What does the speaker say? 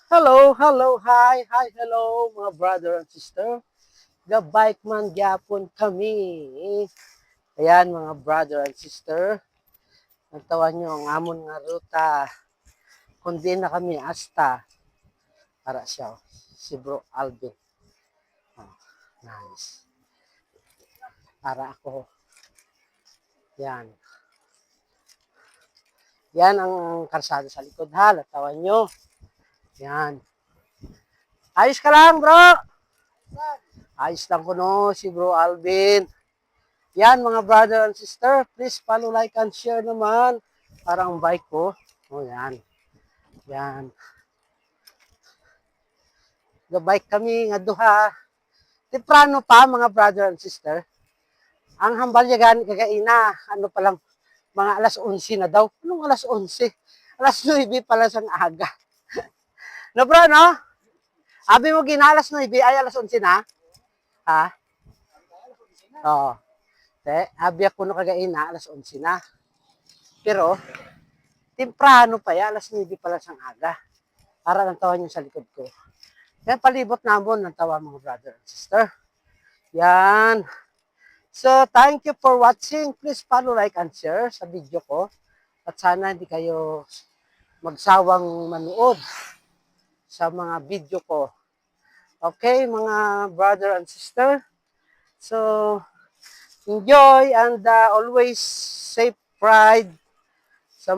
Hello, hello, hi, hello mga brother and sister. Gabike man gyapon kami. Ayan mga brother and sister. Nagtawan nyo ang amon nga ruta. Kundi na kami hasta para siya. Si Bro Alvin. Oh, nice. Para ako. Yan. Yan ang karsada sa likod ha. Natawan nyo. Yan. Ayos ka lang bro. Ayos lang ko no si Bro Alvin. Yan mga brother and sister, please follow, like, and share naman. Parang bike ko. O yan. Yan. Gabike kami nga duha. Temprano pa mga brother and sister. Ang hambalyagan kagaina, ano pa lang, mga alas 11 na daw. Anong alas 11? Alas 9 pala sang aga. No bro, no? Abi mo ginalas 9, ay alas 11 na? Ha? Oo. Abi ako no kagaina, alas 11 na. Pero, temprano pa ya, alas 9 pala sang aga. Para lang tawa niyo sa likod ko. Kaya palibot namon ng tawa mga brother and sister. Yan. So, thank you for watching. Please follow, like, and share sa video ko. At sana hindi kayo magsawang manood sa mga video ko. Okay, mga brother and sister. So, enjoy and always safe ride